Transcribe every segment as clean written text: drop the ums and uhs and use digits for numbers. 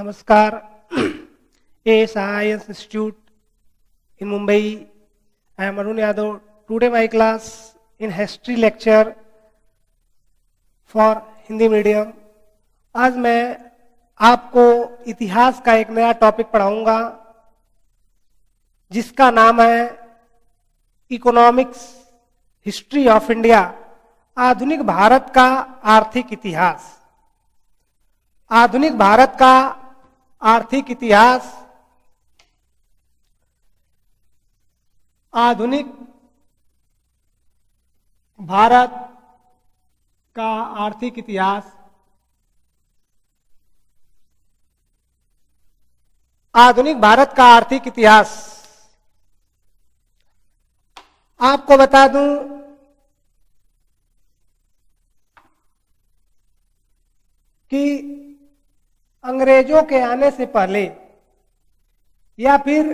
Namaskar. ASIS Institute in Mumbai. I am Arun Yadav. Today my class in history lecture for Hindi medium. आज मैं आपको इतिहास का एक नया टॉपिक पढ़ाऊंगा जिसका नाम है इकोनॉमिक्स हिस्ट्री ऑफ इंडिया, आधुनिक भारत का आर्थिक इतिहास. आधुनिक भारत का आर्थिक इतिहास. आधुनिक भारत का आर्थिक इतिहास. आधुनिक भारत का आर्थिक इतिहास. आपको बता दूं कि अंग्रेजों के आने से पहले या फिर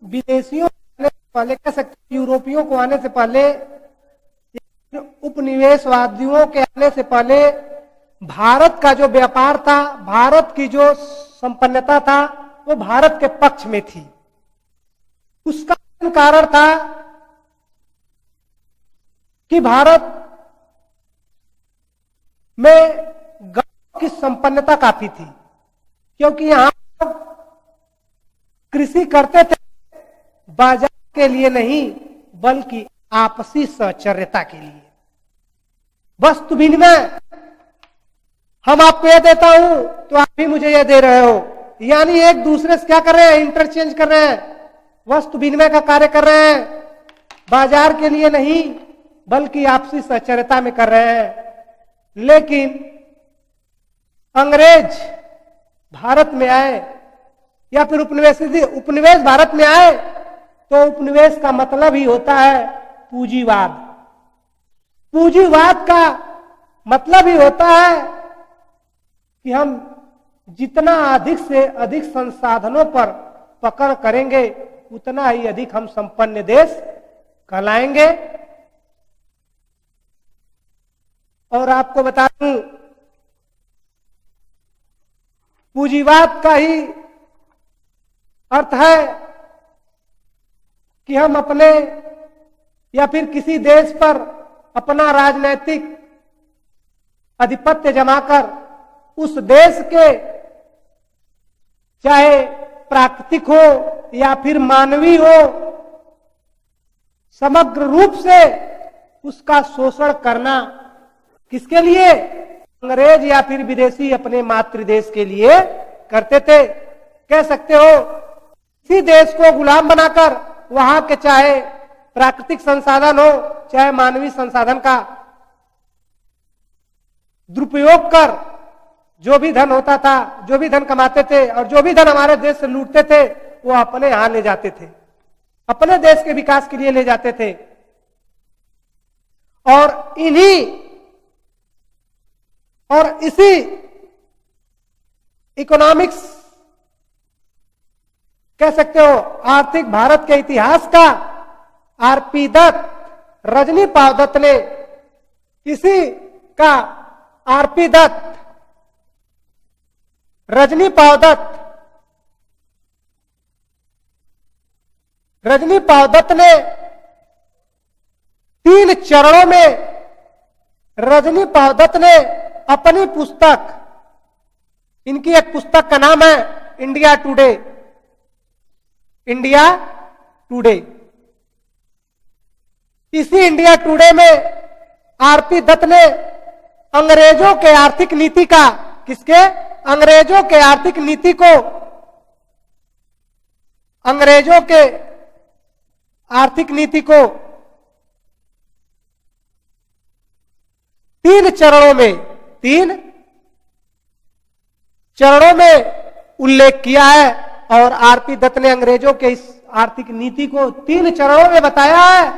विदेशियों के आने से पहले, कह सकते हैं यूरोपियों को आने से पहले, उपनिवेशवादियों के आने से पहले भारत का जो व्यापार था, भारत की जो संपन्नता था, वो भारत के पक्ष में थी. उसका कारण था कि भारत में गांव की संपन्नता काफी थी, क्योंकि यहां कृषि करते थे बाजार के लिए नहीं बल्कि आपसी सहचर्यता के लिए. वस्तु विनिमय, हम आपको यह देता हूं तो आप भी मुझे यह दे रहे हो, यानी एक दूसरे से क्या कर रहे हैं, इंटरचेंज कर रहे हैं, वस्तु विनिमय का कार्य कर रहे हैं. बाजार के लिए नहीं बल्कि आपसी सहचर्यता में कर रहे हैं. लेकिन अंग्रेज भारत में आए या फिर उपनिवेश भारत में आए तो उपनिवेश का मतलब ही होता है पूंजीवाद. पूंजीवाद का मतलब ही होता है कि हम जितना अधिक से अधिक संसाधनों पर पकड़ करेंगे उतना ही अधिक हम संपन्न देश कहलाएंगे. और आपको बता दूं, पूंजीवाद का ही अर्थ है कि हम अपने या फिर किसी देश पर अपना राजनीतिक आधिपत्य जमाकर उस देश के चाहे प्राकृतिक हो या फिर मानवीय हो, समग्र रूप से उसका शोषण करना. किसके लिए? अंग्रेज या फिर विदेशी अपने मातृ देश के लिए करते थे. कह सकते हो किसी देश को गुलाम बनाकर वहां के चाहे प्राकृतिक संसाधन हो चाहे मानवीय संसाधन का दुरुपयोग कर जो भी धन होता था, जो भी धन कमाते थे और जो भी धन हमारे देश से लूटते थे वो अपने यहां ले जाते थे, अपने देश के विकास के लिए ले जाते थे. और इसी इकोनॉमिक्स, कह सकते हो आर्थिक भारत के इतिहास का आरपी दत्त, रजनी पावदत्त ने इसी का आरपी दत्त, रजनी पावदत्त ने 3 चरणों में रजनी पावदत्त ने अपनी पुस्तक, इनकी एक पुस्तक का नाम है इंडिया टुडे. India today. इसी इंडिया टुडे में आरपी दत्त ने अंग्रेजों के आर्थिक नीति का, किसके? अंग्रेजों के आर्थिक नीति को, अंग्रेजों के आर्थिक नीति को 3 चरणों में उल्लेख किया है. और आरपी दत्त ने अंग्रेजों के इस आर्थिक नीति को 3 चरणों में बताया है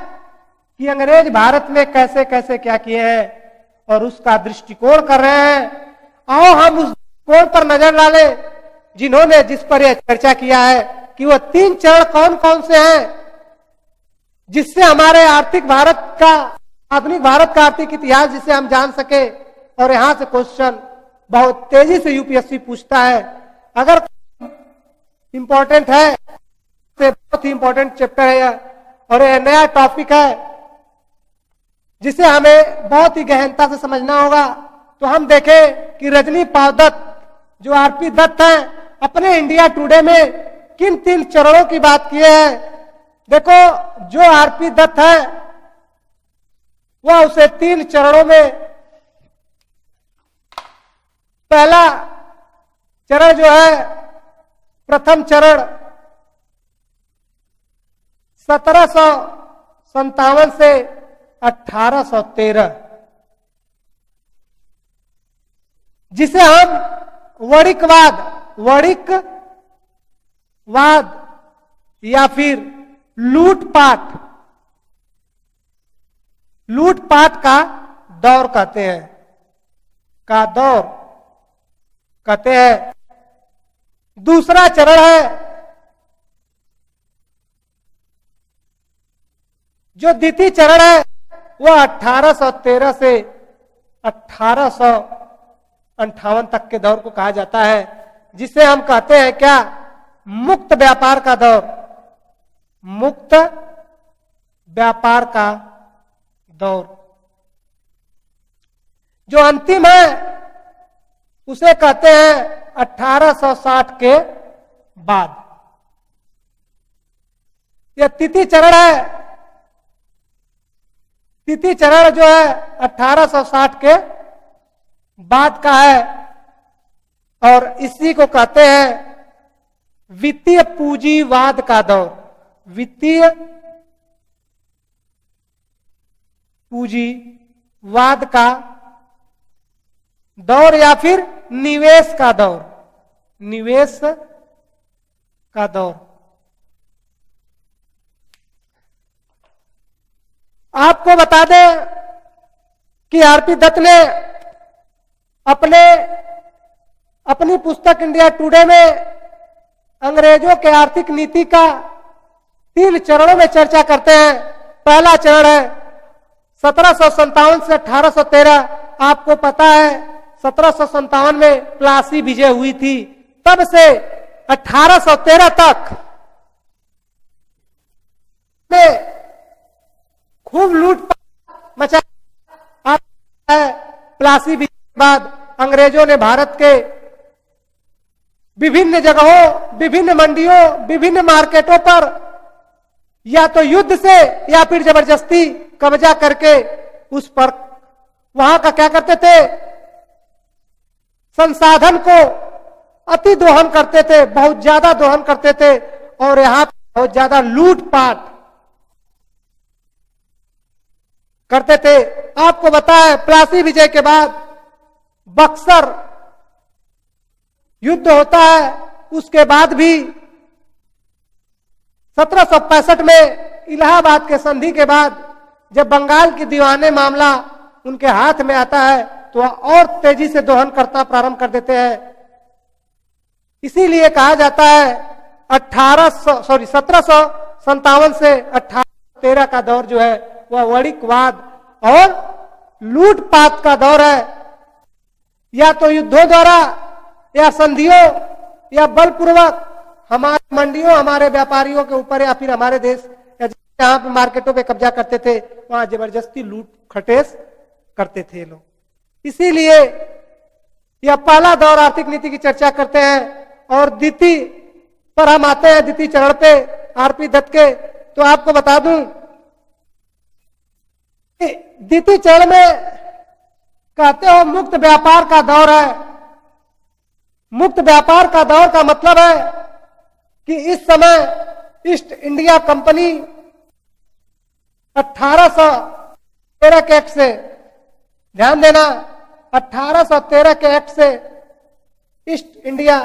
कि अंग्रेज भारत में कैसे कैसे क्या किए हैं और उसका दृष्टिकोण कर रहे हैं. आओ हम उस कोण पर नजर डालें जिन्होंने जिस पर यह चर्चा किया है कि वो 3 चरण कौन कौन से हैं जिससे हमारे आर्थिक भारत का, आधुनिक भारत का आर्थिक इतिहास जिसे हम जान सके. और यहां से क्वेश्चन बहुत तेजी से यूपीएससी पूछता है. अगर इंपॉर्टेंट है, बहुत ही इंपॉर्टेंट चैप्टर है यह, और यह नया टॉपिक है जिसे हमें बहुत ही गहनता से समझना होगा। तो हम देखें कि रजनी पावदत्त जो आरपी दत्त हैं अपने इंडिया टुडे में किन 3 चरणों की बात किए हैं। देखो, जो आरपी दत्त है वह उसे 3 चरणों में, पहला चरण जो है, प्रथम चरण 1757 से 1813, जिसे हम वणिकवाद या फिर लूटपाट का दौर कहते हैं, दूसरा चरण है जो द्वितीय चरण है वह 1813 से 1858 तक के दौर को कहा जाता है, जिसे हम कहते हैं क्या, मुक्त व्यापार का दौर। मुक्त व्यापार का दौर जो अंतिम है उसे कहते हैं 1860 के बाद। यह तृतीय चरण है। तृतीय चरण जो है 1860 के बाद का है, और इसी को कहते हैं वित्तीय पूंजीवाद का दौर। वित्तीय पूंजीवाद का दौर या फिर निवेश का दौर। निवेश का दौर। आपको बता दें कि आरपी दत्त ने अपनी पुस्तक इंडिया टुडे में अंग्रेजों के आर्थिक नीति का 3 चरणों में चर्चा करते हैं। पहला चरण है 1757 से 1813। आपको पता है 1757 में प्लासी विजय हुई थी, तब से 1813 तक में खूब लूटपाट मचा है। प्लासी विजय के बाद अंग्रेजों ने भारत के विभिन्न जगहों, विभिन्न मंडियों, विभिन्न मार्केटों पर या तो युद्ध से या फिर जबरदस्ती कब्जा करके उस पर वहां का क्या करते थे, संसाधन को अति दोहन करते थे, बहुत ज्यादा दोहन करते थे, और यहां बहुत ज्यादा लूटपाट करते थे। आपको बताया प्लासी विजय के बाद बक्सर युद्ध होता है, उसके बाद भी 1765 में इलाहाबाद के संधि के बाद जब बंगाल की दीवाने मामला उनके हाथ में आता है तो वह और तेजी से दोहन करना प्रारंभ कर देते हैं। इसीलिए कहा जाता है 1757 से 1813 का दौर जो है वह वणिकवाद और लूटपाट का दौर है। या तो युद्धों द्वारा या संधियों या बलपूर्वक हमारी मंडियों, हमारे व्यापारियों के ऊपर या फिर हमारे देश या जहां पे मार्केटों पे कब्जा करते थे वहां जबरदस्ती लूट खटेस करते थे लोग। इसीलिए यह पहला दौर आर्थिक नीति की चर्चा करते हैं। और द्वितीय पर हम आते हैं, द्वितीय चरण पे आरपी दत्त के। तो आपको बता दूं द्वितीय चरण में कहते हो मुक्त व्यापार का दौर है। मुक्त व्यापार का दौर का मतलब है कि इस समय ईस्ट इंडिया कंपनी 1813 के एक्ट से, ध्यान देना, 1813 के एक्ट से ईस्ट इंडिया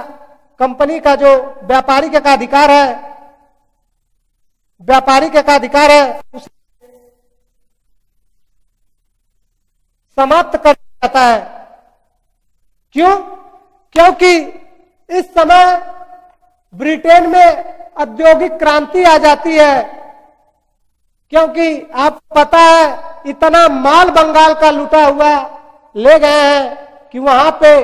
कंपनी का जो व्यापारिक का अधिकार है, उसे समाप्त कर जाता है। क्यों? क्योंकि इस समय ब्रिटेन में औद्योगिक क्रांति आ जाती है। क्योंकि आपको पता है इतना माल बंगाल का लूटा हुआ ले गए हैं कि वहां पे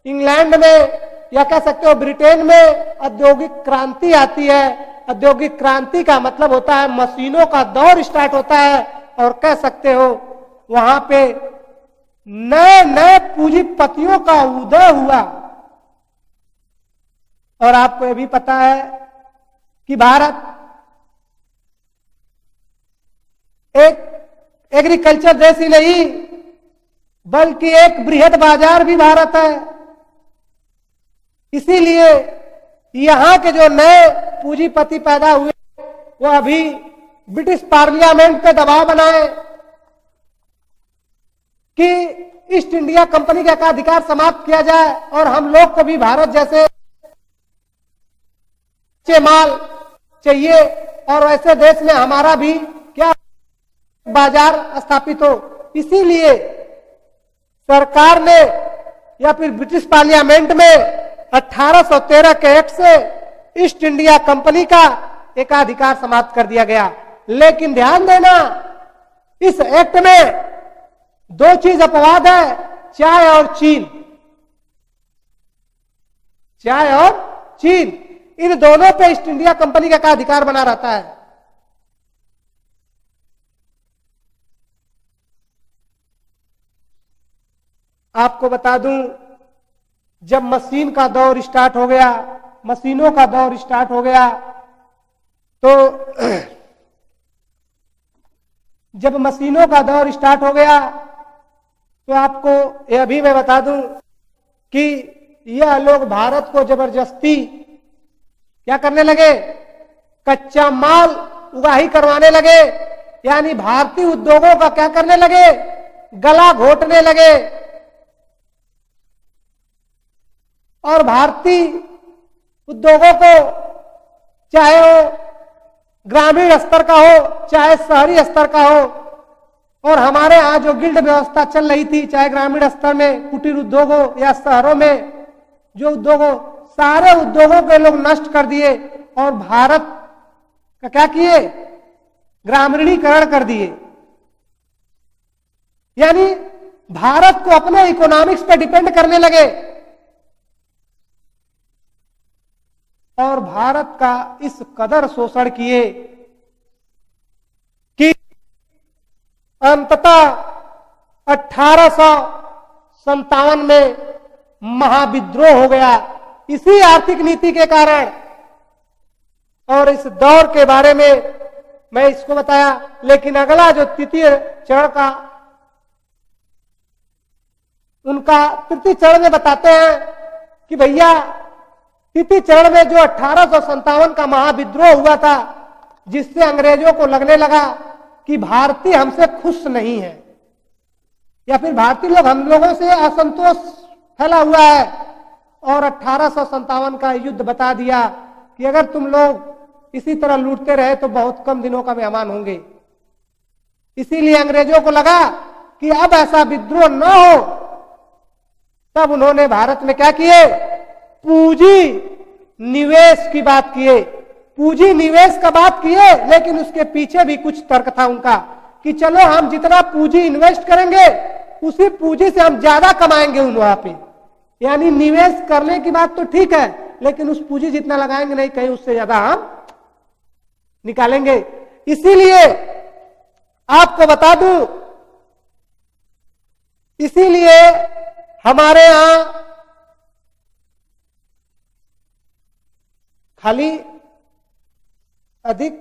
इंग्लैंड में या कह सकते हो ब्रिटेन में औद्योगिक क्रांति आती है। औद्योगिक क्रांति का मतलब होता है मशीनों का दौर स्टार्ट होता है, और कह सकते हो वहां पे नए नए पूंजीपतियों का उदय हुआ। और आपको यह भी पता है कि भारत एक एग्रीकल्चर देश ही नहीं बल्कि एक बृहद बाजार भी भारत है। इसीलिए यहां के जो नए पूंजीपति पैदा हुए वो अभी ब्रिटिश पार्लियामेंट पे दबाव बनाए कि ईस्ट इंडिया कंपनी का अधिकार समाप्त किया जाए और हम लोग को भी भारत जैसे माल चाहिए, और ऐसे देश में हमारा भी क्या बाजार स्थापित हो। इसीलिए सरकार ने या फिर ब्रिटिश पार्लियामेंट में 1813 के एक्ट से ईस्ट इंडिया कंपनी का एकाधिकार समाप्त कर दिया गया। लेकिन ध्यान देना, इस एक्ट में दो चीज अपवाद है, चाय और चीन। चाय और चीन, इन दोनों पे ईस्ट इंडिया कंपनी का अधिकार बना रहता है। आपको बता दूं, जब मशीन का दौर स्टार्ट हो गया, मशीनों का दौर स्टार्ट हो गया, तो जब मशीनों का दौर स्टार्ट हो गया तो आपको यह भी मैं बता दूं कि यह लोग भारत को जबरदस्ती क्या करने लगे, कच्चा माल उगाही करवाने लगे, यानी भारतीय उद्योगों का क्या करने लगे, गला घोटने लगे। और भारतीय उद्योगों को चाहे वो ग्रामीण स्तर का हो चाहे शहरी स्तर का हो, और हमारे यहाँ जो गिल्ड व्यवस्था चल रही थी, चाहे ग्रामीण स्तर में कुटीर उद्योग हो या शहरों में जो उद्योग हो, सारे उद्योगों के लोग नष्ट कर दिए और भारत का क्या किए, ग्रामीणीकरण कर दिए। यानी भारत को अपने इकोनॉमिक्स पर डिपेंड करने लगे और भारत का इस कदर शोषण किए कि अंततः 1857 में महाविद्रोह हो गया इसी आर्थिक नीति के कारण। और इस दौर के बारे में मैं इसको बताया, लेकिन अगला जो तृतीय चरण का उनका तृतीय चरण में बताते हैं कि भैया तृतीय चरण में जो 1857 का महाविद्रोह हुआ था, जिससे अंग्रेजों को लगने लगा कि भारतीय हमसे खुश नहीं है या फिर भारतीय लोग हम लोगों से असंतोष फैला हुआ है, और 1857 का युद्ध बता दिया कि अगर तुम लोग इसी तरह लूटते रहे तो बहुत कम दिनों का मेहमान होंगे। इसीलिए अंग्रेजों को लगा कि अब ऐसा विद्रोह न हो, तब उन्होंने भारत में क्या किए, पूंजी निवेश की बात किए। पूंजी निवेश का बात किए, लेकिन उसके पीछे भी कुछ तर्क था उनका कि चलो हम जितना पूंजी इन्वेस्ट करेंगे उसी पूंजी से हम ज्यादा कमाएंगे वहां पे। यानी निवेश करने की बात तो ठीक है, लेकिन उस पूंजी जितना लगाएंगे नहीं, कहीं उससे ज्यादा हम निकालेंगे। इसीलिए आपको बता दूं, इसीलिए हमारे यहां खाली अधिक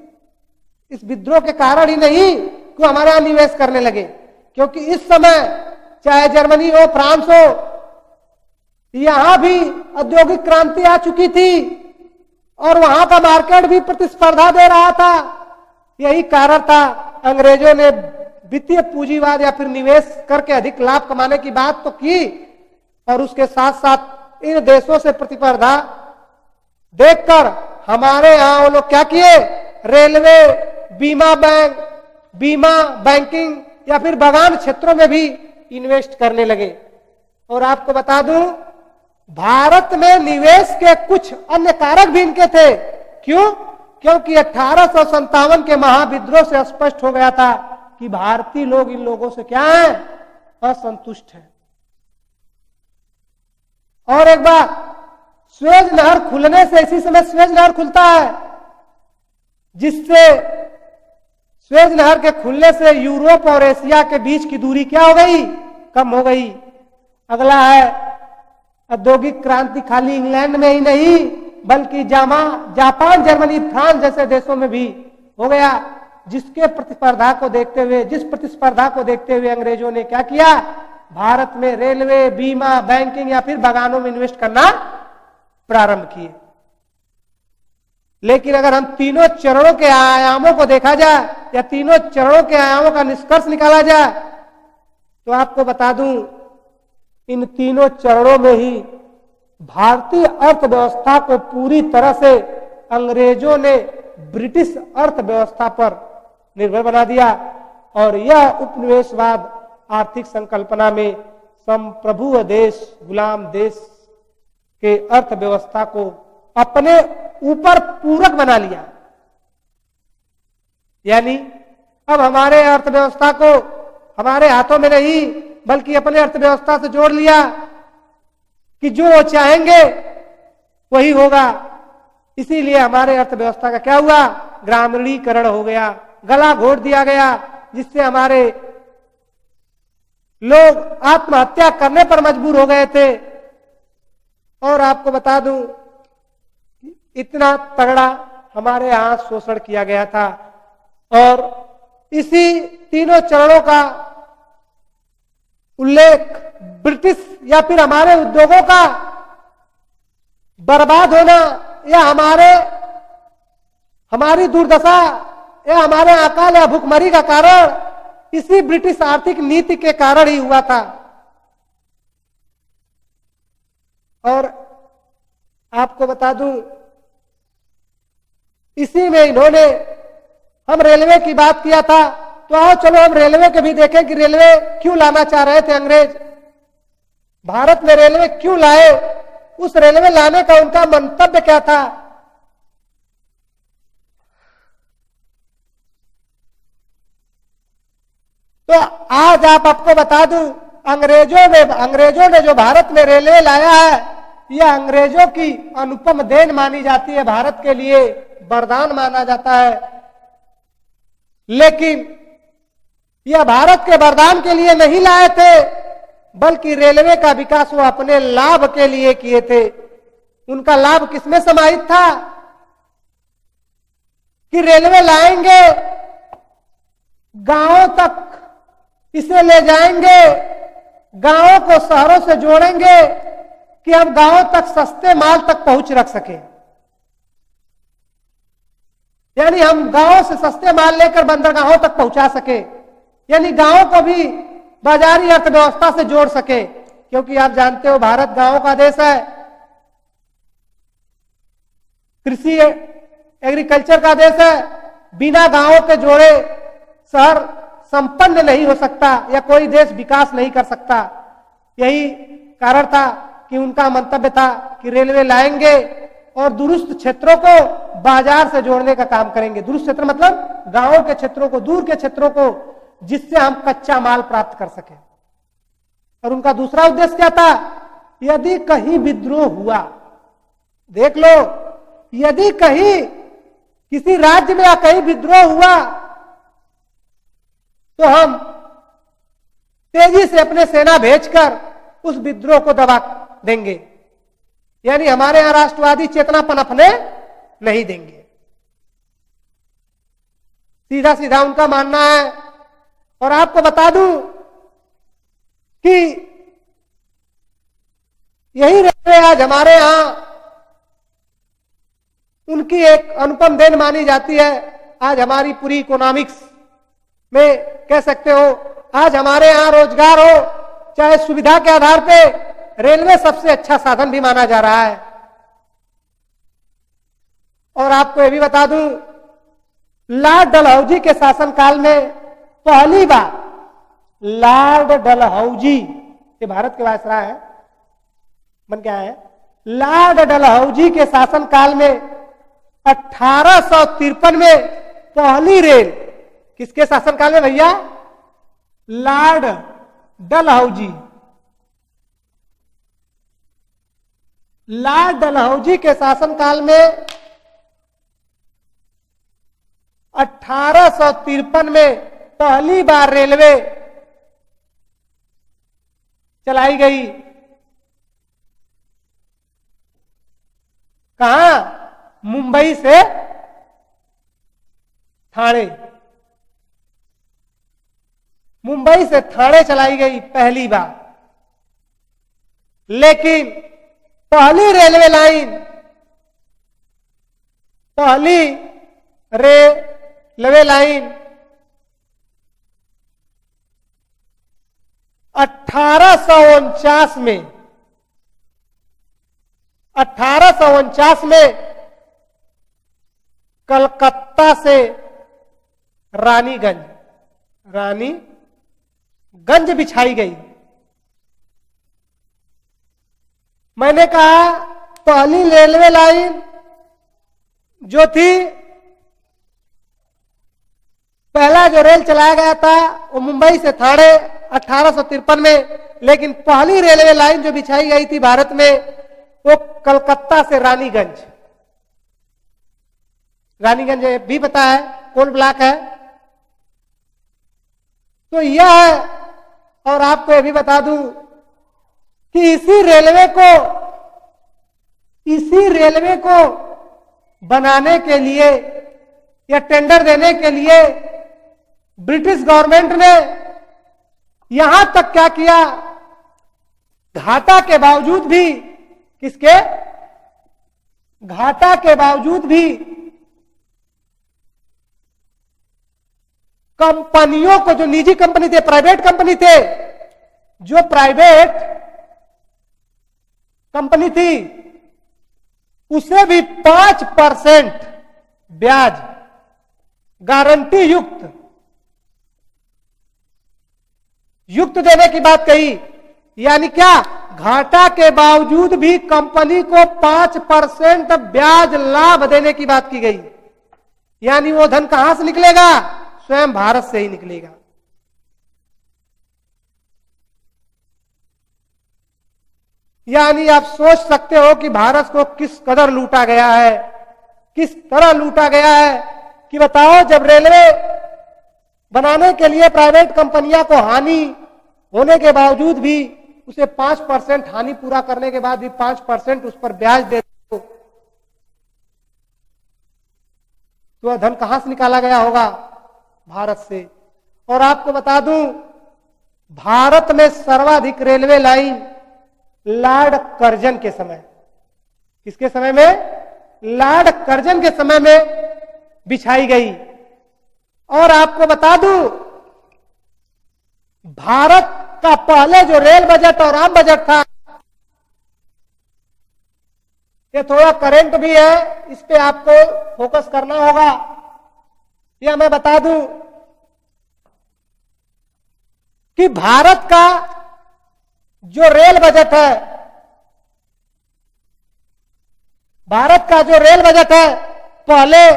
इस विद्रोह के कारण ही नहीं कि हमारे यहां निवेश करने लगे, क्योंकि इस समय चाहे जर्मनी हो, फ्रांस हो, यहां भी औद्योगिक क्रांति आ चुकी थी और वहां का मार्केट भी प्रतिस्पर्धा दे रहा था। यही कारण था अंग्रेजों ने वित्तीय पूंजीवाद या फिर निवेश करके अधिक लाभ कमाने की बात तो की, और उसके साथ साथ इन देशों से प्रतिस्पर्धा देखकर हमारे यहां वो लोग क्या किए, रेलवे, बीमा बैंक, बीमा बैंकिंग या फिर बागान क्षेत्रों में भी इन्वेस्ट करने लगे। और आपको बता दूं, भारत में निवेश के कुछ अन्य कारक भी इनके थे। क्यों? क्योंकि 1857 के महाविद्रोह से स्पष्ट हो गया था कि भारतीय लोग इन लोगों से क्या है, असंतुष्ट है। और एक बात, स्वेज नहर खुलने से, इसी समय स्वेज नहर खुलता है, जिससे स्वेज नहर के खुलने से यूरोप और एशिया के बीच की दूरी क्या हो गई? कम हो गई। अगला है औद्योगिक क्रांति, खाली इंग्लैंड में ही नहीं बल्कि जापान, जर्मनी, फ्रांस जैसे देशों में भी हो गया, जिसके प्रतिस्पर्धा को देखते हुए, जिस प्रतिस्पर्धा को देखते हुए अंग्रेजों ने क्या किया? भारत में रेलवे, बीमा, बैंकिंग या फिर बागानों में इन्वेस्ट करना प्रारंभ किए। लेकिन अगर हम तीनों चरणों के आयामों को देखा जाए या तीनों चरणों के आयामों का निष्कर्ष निकाला जाए तो आपको बता दूं, इन तीनों चरणों में ही भारतीय अर्थव्यवस्था को पूरी तरह से अंग्रेजों ने ब्रिटिश अर्थव्यवस्था पर निर्भर बना दिया और यह उपनिवेशवाद आर्थिक संकल्पना में संप्रभु देश, गुलाम देश के अर्थव्यवस्था को अपने ऊपर पूरक बना लिया। यानी अब हमारे अर्थव्यवस्था को हमारे हाथों में नहीं बल्कि अपने अर्थव्यवस्था से जोड़ लिया कि जो वो चाहेंगे वही होगा। इसीलिए हमारे अर्थव्यवस्था का क्या हुआ? ग्रामीणीकरण हो गया, गला घोट दिया गया, जिससे हमारे लोग आत्महत्या करने पर मजबूर हो गए थे। और आपको बता दूं, इतना तगड़ा हमारे यहां शोषण किया गया था और इसी तीनों चरणों का उल्लेख ब्रिटिश या फिर हमारे उद्योगों का बर्बाद होना या हमारी दुर्दशा या हमारे अकाल या भूखमरी का कारण इसी ब्रिटिश आर्थिक नीति के कारण ही हुआ था। और आपको बता दूं, इसी में इन्होंने, हम रेलवे की बात किया था तो आओ चलो हम रेलवे के भी देखें कि रेलवे क्यों लाना चाह रहे थे अंग्रेज, भारत में रेलवे क्यों लाए, उस रेलवे लाने का उनका मंतव्य क्या था। तो आज आपको बता दूं, अंग्रेजों ने जो भारत में रेलवे लाया है, यह अंग्रेजों की अनुपम देन मानी जाती है, भारत के लिए वरदान माना जाता है। लेकिन यह भारत के वरदान के लिए नहीं लाए थे बल्कि रेलवे का विकास वो अपने लाभ के लिए किए थे। उनका लाभ किसमें समाहित था कि रेलवे लाएंगे, गांवों तक इसे ले जाएंगे, गांवों को शहरों से जोड़ेंगे कि हम गांवों तक सस्ते माल तक पहुंच रख सके। यानी हम गांवों से सस्ते माल लेकर बंदरगाहों तक पहुंचा सके, यानी गांवों को भी बाजारी अर्थव्यवस्था से जोड़ सके। क्योंकि आप जानते हो भारत गांवों का देश है, कृषि एग्रीकल्चर का देश है। बिना गांवों के जोड़े शहर संपन्न नहीं हो सकता या कोई देश विकास नहीं कर सकता। यही कारण था कि उनका मंतव्य था कि रेलवे लाएंगे और दुरुस्त क्षेत्रों को बाजार से जोड़ने का काम करेंगे। दुरुस्त क्षेत्र मतलब गांवों के क्षेत्रों को, दूर के क्षेत्रों को, जिससे हम कच्चा माल प्राप्त कर सके। और उनका दूसरा उद्देश्य क्या था? यदि कहीं विद्रोह हुआ, देख लो, यदि कहीं किसी राज्य में या कहीं विद्रोह हुआ तो हम तेजी से अपने सेना भेजकर उस विद्रोह को दबा देंगे। यानी हमारे यहां राष्ट्रवादी चेतना पनपने नहीं देंगे। सीधा सीधा उनका मानना है। और आपको बता दूं कि यही रेलवे आज हमारे यहां उनकी एक अनुपम देन मानी जाती है। आज हमारी पूरी इकोनॉमिक्स में कह सकते हो, आज हमारे यहां रोजगार हो चाहे सुविधा के आधार पे, रेलवे सबसे अच्छा साधन भी माना जा रहा है। और आपको यह भी बता दूं, लॉर्ड डलहौजी के शासनकाल में पहली बार लॉर्ड डलहौजी, ये भारत के वायसराय है, बन क्या है, लॉर्ड डलहौजी के शासनकाल में 1853 में पहली रेल, किसके शासनकाल में भैया? लॉर्ड डलहौजी। लॉर्ड डलहौजी के शासनकाल में 1853 में पहली बार रेलवे चलाई गई। कहां? मुंबई से ठाणे। मुंबई से ठाणे चलाई गई पहली बार। लेकिन पहली रेलवे लाइन, पहली रेलवे लाइन 1849 में 1849 में कलकत्ता से रानीगंज बिछाई गई। मैंने कहा पहली रेलवे लाइन जो थी, पहला जो रेल चलाया गया था वो मुंबई से ठाणे 1853 में, लेकिन पहली रेलवे लाइन जो बिछाई गई थी भारत में वो कलकत्ता से रानीगंज भी पता है कोल ब्लॉक है। तो यह है। और आपको यह भी बता दूं कि इसी रेलवे को बनाने के लिए या टेंडर देने के लिए ब्रिटिश गवर्नमेंट ने यहां तक क्या किया, घाटा के बावजूद भी, किसके? घाटा के बावजूद भी कंपनियों को, जो निजी कंपनी थे, प्राइवेट कंपनी थे, जो प्राइवेट कंपनी थी, उसे भी 5% ब्याज गारंटी युक्त देने की बात कही। यानी क्या? घाटा के बावजूद भी कंपनी को 5% ब्याज लाभ देने की बात की गई। यानी वो धन कहां से निकलेगा? स्वयं भारत से ही निकलेगा। यानी आप सोच सकते हो कि भारत को किस कदर लूटा गया है, किस तरह लूटा गया है कि बताओ, जब रेलवे बनाने के लिए प्राइवेट कंपनियां को हानि होने के बावजूद भी उसे 5% हानि पूरा करने के बाद भी 5% उस पर ब्याज दे दो, तो धन कहां से निकाला गया होगा? भारत से। और आपको बता दूं, भारत में सर्वाधिक रेलवे लाइन लॉर्ड कर्जन के समय, किसके समय में? लॉर्ड कर्जन के समय में बिछाई गई। और आपको बता दूं, भारत का पहले जो रेल बजट और आम बजट था, ये थोड़ा करंट भी है, इस पे आपको फोकस करना होगा। यह मैं बता दूं कि भारत का जो रेल बजट है, भारत का जो रेल बजट है, पहले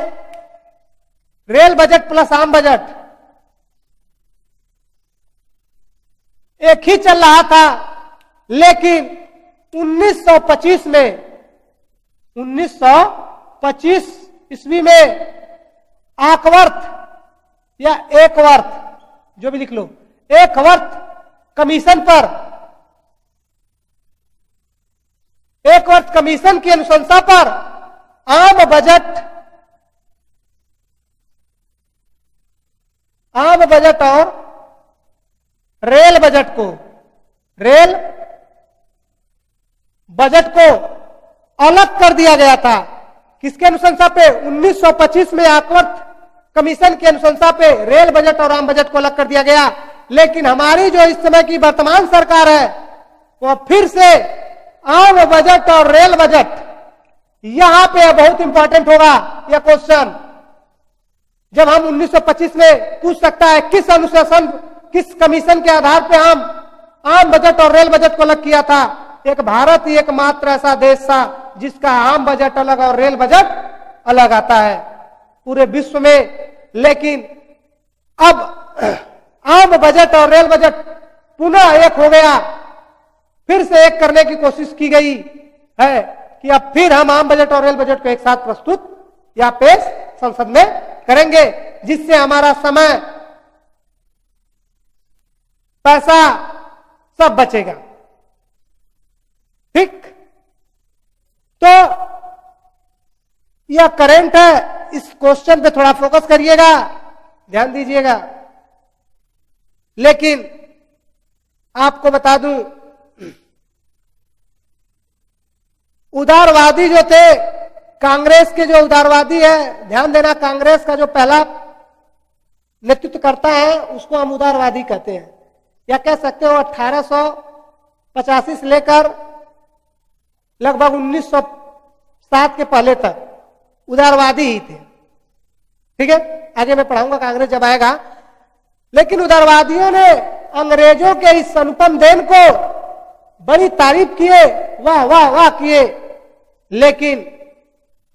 रेल बजट प्लस आम बजट एक ही चल रहा था। लेकिन 1925 ईस्वी में आकवर्थ या एकवर्थ, जो भी लिख लो, एकवर्थ कमीशन पर, एकवर्थ कमीशन की अनुशंसा पर आम बजट और रेल बजट को अलग कर दिया गया था। किसके अनुशंसा पे? 1925 में आकवर्थ कमीशन की अनुशंसा पे रेल बजट और आम बजट को अलग कर दिया गया। लेकिन हमारी जो इस समय की वर्तमान सरकार है, वो फिर से आम बजट और रेल बजट, यहां पे बहुत इंपॉर्टेंट होगा यह क्वेश्चन। जब हम 1925 में पूछ सकता है किस अनुशासन, किस कमीशन के आधार पे हम आम बजट और रेल बजट को अलग किया था। एक भारत ही एकमात्र ऐसा देश था जिसका आम बजट अलग और रेल बजट अलग आता है पूरे विश्व में। लेकिन अब आम बजट और रेल बजट पुनः एक हो गया, फिर से एक करने की कोशिश की गई है। कि अब फिर हम आम बजट और रेल बजट को एक साथ प्रस्तुत या पेश संसद में करेंगे, जिससे हमारा समय, पैसा सब बचेगा। ठीक, तो यह करंट है, इस क्वेश्चन पे थोड़ा फोकस करिएगा, ध्यान दीजिएगा। लेकिन आपको बता दूं, उदारवादी जो थे, कांग्रेस के जो उदारवादी है, ध्यान देना, कांग्रेस का जो पहला नेतृत्व करता है उसको हम उदारवादी कहते हैं, या कह सकते हो 1885 से लेकर लगभग 1907 के पहले तक उदारवादी ही थे। ठीक है, आगे मैं पढ़ाऊंगा कांग्रेस जब आएगा। लेकिन उदारवादियों ने अंग्रेजों के इस अनुपम देन को बड़ी तारीफ किए, वाह वाह वाह किए, लेकिन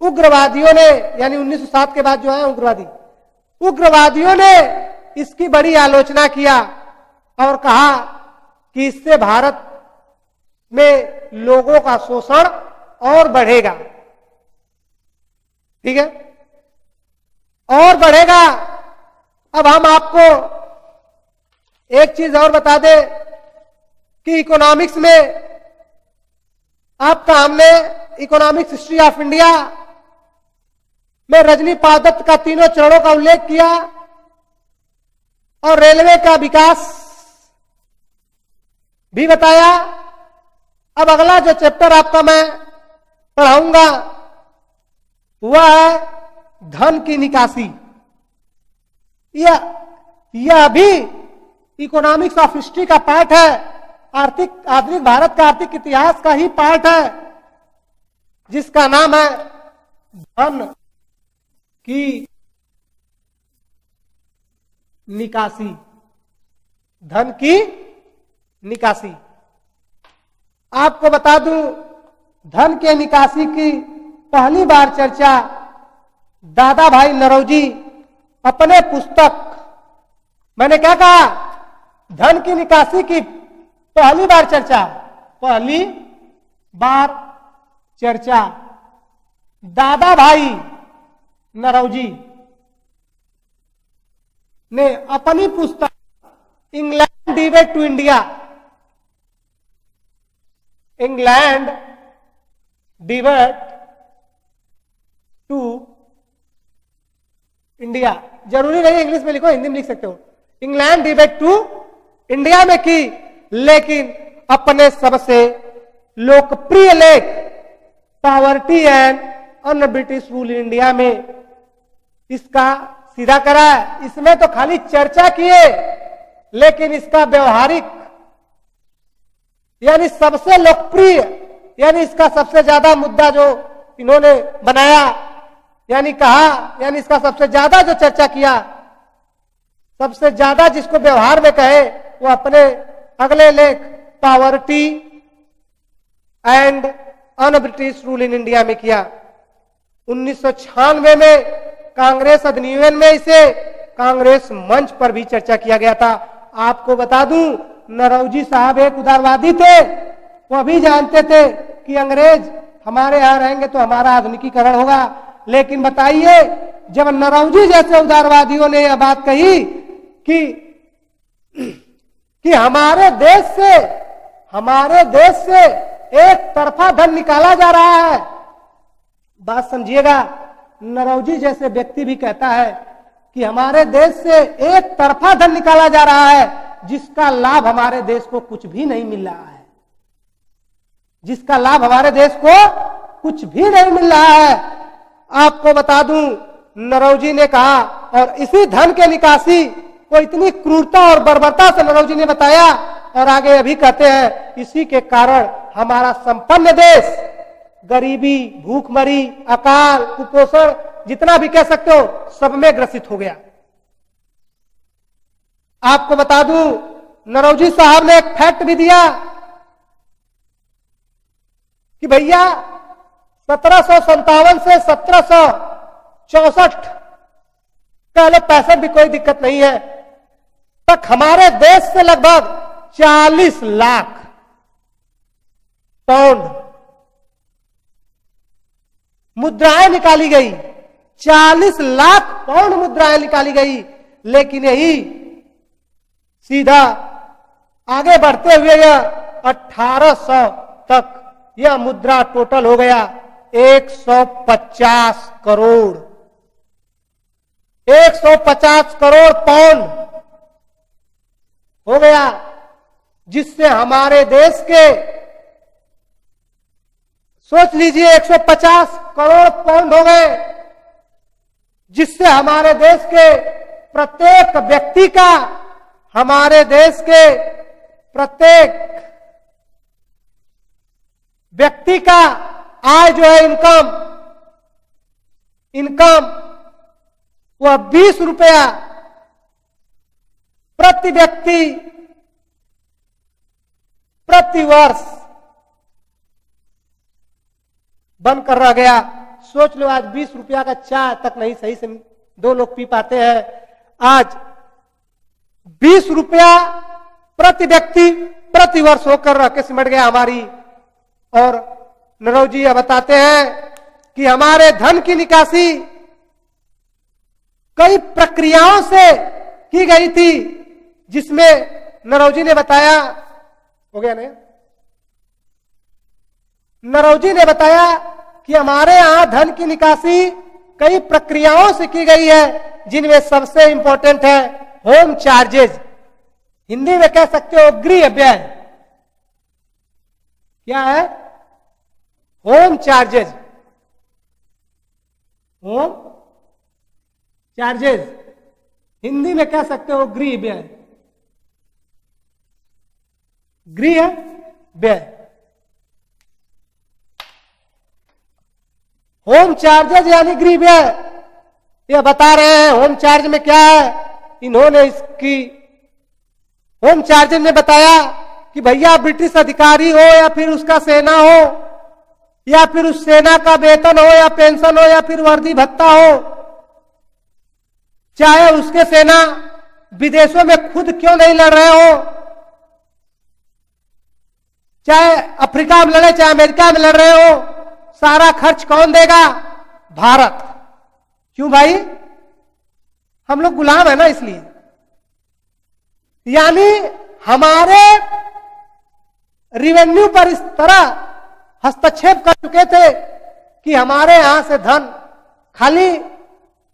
उग्रवादियों ने, यानी 1907 के बाद जो है उग्रवादियों ने इसकी बड़ी आलोचना किया और कहा कि इससे भारत में लोगों का शोषण और बढ़ेगा। ठीक है, और बढ़ेगा। अब हम आपको एक चीज और बता दें कि इकोनॉमिक्स में आपका हमने इकोनॉमिक्स हिस्ट्री ऑफ इंडिया में रजनी पादत्त का तीनों चरणों का उल्लेख किया और रेलवे का विकास भी बताया। अब अगला जो चैप्टर आपका मैं पढ़ाऊंगा वह है धन की निकासी। यह भी इकोनॉमिक्स ऑफ हिस्ट्री का पार्ट है, आधुनिक भारत का आर्थिक इतिहास का ही पार्ट है, जिसका नाम है धन की निकासी। धन की निकासी, आपको बता दूं, धन के निकासी की पहली बार चर्चा दादा भाई नौरोजी अपने पुस्तक, मैंने क्या कहा, धन की निकासी की पहली बार चर्चा दादा भाई नौरोजी ने अपनी पुस्तक England debate to India, England debate to India, जरूरी नहीं इंग्लिश में लिखो, हिंदी में लिख सकते हो, इंग्लैंड डिबेट टू इंडिया में की। लेकिन अपने सबसे लोकप्रिय लेख poverty and un British rule in India में इसका सीधा करा है। इसमें तो खाली चर्चा किए, लेकिन इसका व्यवहारिक, यानी सबसे लोकप्रिय, यानी इसका सबसे ज्यादा मुद्दा जो इन्होंने बनाया, यानी कहा, यानी इसका सबसे ज्यादा जो चर्चा किया, सबसे ज्यादा जिसको व्यवहार में कहे, वो अपने अगले लेख poverty and un British rule in India में किया। 1996 में कांग्रेस अधिनियम में इसे कांग्रेस मंच पर भी चर्चा किया गया था। आपको बता दूं, नौरोजी साहब एक उदारवादी थे, वो भी जानते थे कि अंग्रेज हमारे यहां रहेंगे तो हमारा आधुनिकीकरण होगा। लेकिन बताइए, जब नौरोजी जैसे उदारवादियों ने यह बात कही कि हमारे देश से एक तरफा धन निकाला जा रहा है, बात समझिएगा, नौरोजी जैसे व्यक्ति भी कहता है कि हमारे देश से एक तरफा धन निकाला जा रहा है, जिसका लाभ हमारे देश को कुछ भी नहीं मिल रहा है, जिसका लाभ हमारे देश को कुछ भी नहीं मिल रहा है। आपको बता दूं, नौरोजी ने कहा, और इसी धन के निकासी को इतनी क्रूरता और बर्बरता से नौरोजी ने बताया, और आगे अभी कहते हैं, इसी के कारण हमारा संपन्न देश गरीबी, भूखमरी, अकाल, कुपोषण, जितना भी कह सकते हो, सब में ग्रसित हो गया। आपको बता दूं, नौरोजी साहब ने एक फैक्ट भी दिया कि भैया 1757 से 1764 पहले 65 भी कोई दिक्कत नहीं है तक हमारे देश से लगभग 40 लाख पाउंड मुद्राएं निकाली गई, 40 लाख पाउंड मुद्राएं निकाली गई, लेकिन यही सीधा आगे बढ़ते हुए यह 1800 तक यह मुद्रा टोटल हो गया 150 करोड़, 150 करोड़ पाउंड हो गया, जिससे हमारे देश के, सोच लीजिए 150 करोड़ पाउंड हो गए, जिससे हमारे देश के प्रत्येक व्यक्ति का, हमारे देश के प्रत्येक व्यक्ति का आय जो है, इनकम वह 20 रुपया प्रति व्यक्ति प्रति वर्ष बनकर रह गया। सोच लो, आज 20 रुपया का चाय तक नहीं सही से 2 लोग पी पाते हैं, आज 20 रुपया प्रति व्यक्ति प्रति वर्ष होकर रह के सिमट गया हमारी। और नरौजी जी बताते हैं कि हमारे धन की निकासी कई प्रक्रियाओं से की गई थी, जिसमें नरौजी ने बताया, हो गया नहीं, नरौजी ने बताया कि हमारे यहां धन की निकासी कई प्रक्रियाओं से की गई है, जिनमें सबसे इंपॉर्टेंट है होम चार्जेज, हिंदी में कह सकते हो गृह व्यय। क्या है? Home charges, home charges, Hindi में कह सकते हो गृह व्यय, गृह व्यय। होम चार्जेज यानी गृह व्यय, यह बता रहे हैं होम चार्ज में क्या है। इन्होंने इसकी होम चार्जेज में बताया कि भैया ब्रिटिश अधिकारी हो या फिर उसका सेना हो, या फिर उस सेना का वेतन हो या पेंशन हो या फिर वर्दी भत्ता हो, चाहे उसके सेना विदेशों में खुद क्यों नहीं लड़ रहे हो, चाहे अफ्रीका में लड़े चाहे अमेरिका में लड़ रहे हो, सारा खर्च कौन देगा? भारत। क्यों भाई? हम लोग गुलाम है ना, इसलिए। यानी हमारे रिवेन्यू पर इस तरह हस्तक्षेप कर चुके थे कि हमारे यहां से धन, खाली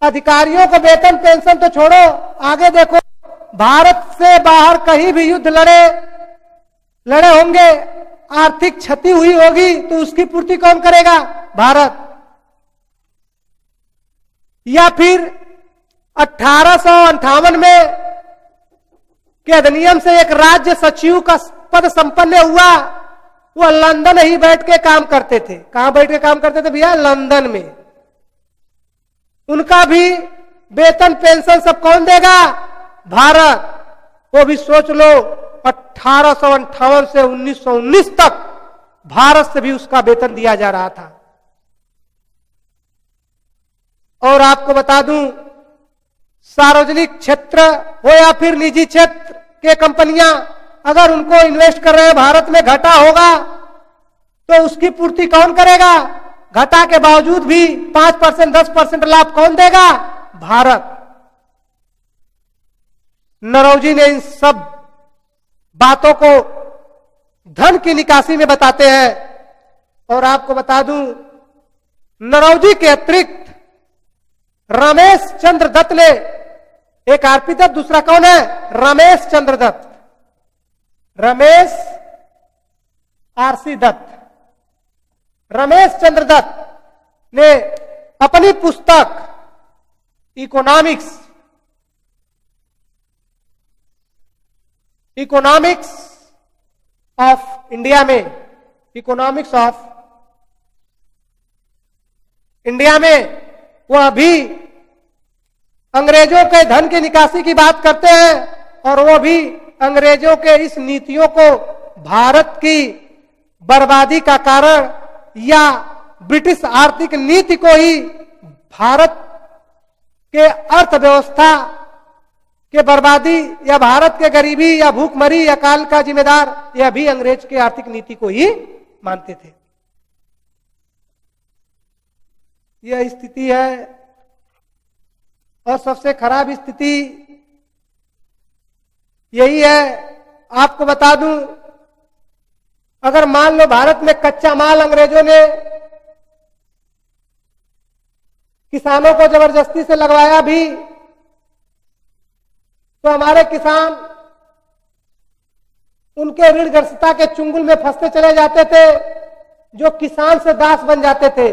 अधिकारियों को वेतन पेंशन तो छोड़ो, आगे देखो भारत से बाहर कहीं भी युद्ध लड़े होंगे, आर्थिक क्षति हुई होगी तो उसकी पूर्ति कौन करेगा? भारत। या फिर 1858 में के अधिनियम से एक राज्य सचिव का पद संपन्न हुआ, वह लंदन ही बैठ के काम करते थे। कहां बैठ के काम करते थे भैया? लंदन में। उनका भी वेतन पेंशन सब कौन देगा? भारत। वो भी सोच लो 1858 से 1919 तक भारत से भी उसका वेतन दिया जा रहा था। और आपको बता दूं, सार्वजनिक क्षेत्र हो या फिर निजी क्षेत्र के कंपनियां अगर उनको इन्वेस्ट कर रहे हैं, भारत में घाटा होगा तो उसकी पूर्ति कौन करेगा? घाटा के बावजूद भी 5% 10% लाभ कौन देगा? भारत। नरौजी ने इन सब बातों को धन की निकासी में बताते हैं। और आपको बता दूं, नरौजी के अतिरिक्त रमेश चंद्र दत्त ने, एक आरपी दत्त, दूसरा कौन है? रमेश चंद्र दत्त, रमेश आरसी दत्त। रमेश चंद्र दत्त ने अपनी पुस्तक इकोनॉमिक्स ऑफ इंडिया में, इकोनॉमिक्स ऑफ इंडिया में वह भी अंग्रेजों के धन की निकासी की बात करते हैं, और वो भी अंग्रेजों के इस नीतियों को भारत की बर्बादी का कारण या ब्रिटिश आर्थिक नीति को ही भारत के अर्थव्यवस्था के बर्बादी या भारत के गरीबी या भूखमरी या काल का जिम्मेदार, यह भी अंग्रेज के आर्थिक नीति को ही मानते थे। यह स्थिति है। और सबसे खराब स्थिति यही है। आपको बता दूं, अगर मान लो भारत में कच्चा माल अंग्रेजों ने किसानों को जबरदस्ती से लगवाया भी, तो हमारे किसान उनके ऋणग्रस्तता के चुंगल में फंसते चले जाते थे, जो किसान से दास बन जाते थे।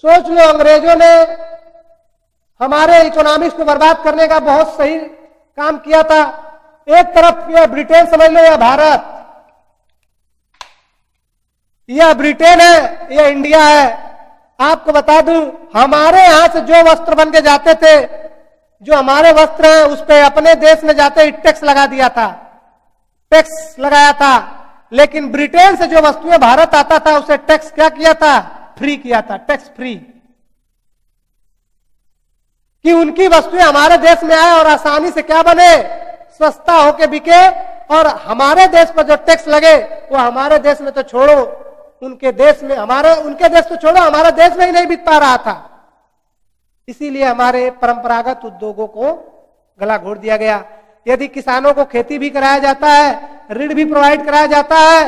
सोच लो, अंग्रेजों ने हमारे इकोनॉमिक्स को बर्बाद करने का बहुत सही काम किया था। एक तरफ यह ब्रिटेन समझ लो, यह भारत, यह ब्रिटेन है, यह इंडिया है। आपको बता दूं, हमारे यहां से जो वस्त्र बन के जाते थे, जो हमारे वस्त्र हैं, उस पे अपने देश में जाते ही टैक्स लगा दिया था, टैक्स लगाया था। लेकिन ब्रिटेन से जो वस्तुएं भारत आता था, उसे टैक्स क्या किया था? फ्री किया था, टैक्स फ्री, कि उनकी वस्तुएं हमारे देश में आए और आसानी से क्या बने? सस्ता होके बिके। और हमारे देश पर जो टैक्स लगे, वो हमारे देश में तो छोड़ो, उनके देश में, उनके देश तो छोड़ो, हमारे देश में ही नहीं बिक पा रहा था। इसीलिए हमारे परंपरागत उद्योगों को गला घोट दिया गया। यदि किसानों को खेती भी कराया जाता है, ऋण भी प्रोवाइड कराया जाता है,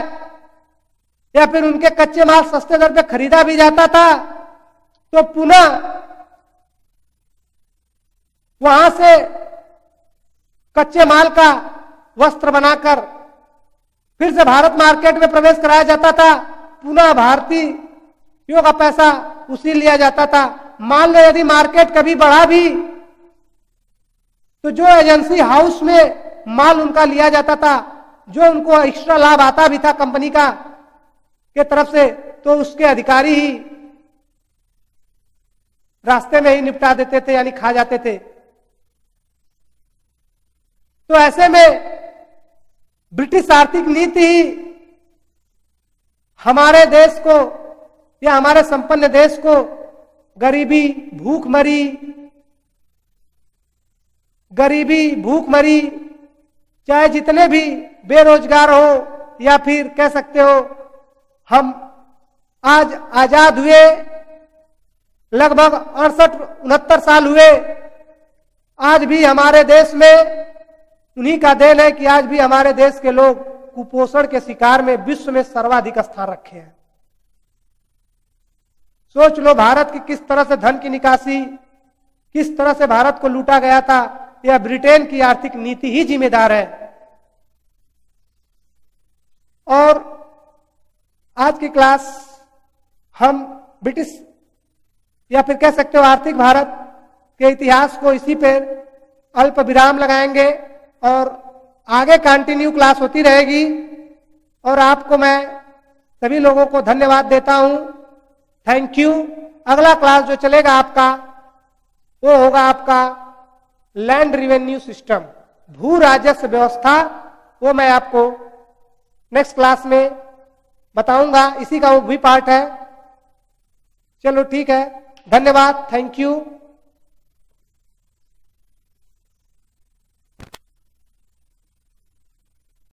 या फिर उनके कच्चे माल सस्ते दर पे खरीदा भी जाता था, तो पुनः वहां से कच्चे माल का वस्त्र बनाकर फिर से भारत मार्केट में प्रवेश कराया जाता था। पुनः भारतीयों का पैसा उसी लिया जाता था। मान लो यदि मार्केट कभी बढ़ा भी, तो जो एजेंसी हाउस में माल उनका लिया जाता था, जो उनको एक्स्ट्रा लाभ आता भी था कंपनी का के तरफ से, तो उसके अधिकारी ही रास्ते में ही निपटा देते थे, यानी खा जाते थे। तो ऐसे में ब्रिटिश आर्थिक नीति हमारे देश को, या हमारे संपन्न देश को, गरीबी, भूखमरी, चाहे जितने भी बेरोजगार हो, या फिर कह सकते हो हम आज आजाद हुए लगभग 68-69 साल हुए, आज भी हमारे देश में उन्हीं का देन है कि आज भी हमारे देश के लोग कुपोषण के शिकार में विश्व में सर्वाधिक स्थान रखे हैं। सोच लो भारत की किस तरह से धन की निकासी, किस तरह से भारत को लूटा गया था। यह ब्रिटेन की आर्थिक नीति ही जिम्मेदार है। और आज की क्लास हम ब्रिटिश, या फिर कह सकते हो आर्थिक भारत के इतिहास को इसी पे अल्प विराम लगाएंगे, और आगे कंटिन्यू क्लास होती रहेगी। और आपको मैं सभी लोगों को धन्यवाद देता हूं। Thank you. अगला क्लास जो चलेगा आपका, वो होगा आपका लैंड रिवेन्यू सिस्टम, भू राजस्व व्यवस्था। वो मैं आपको नेक्स्ट क्लास में बताऊंगा, इसी का वो भी पार्ट है। चलो ठीक है, धन्यवाद, थैंक यू।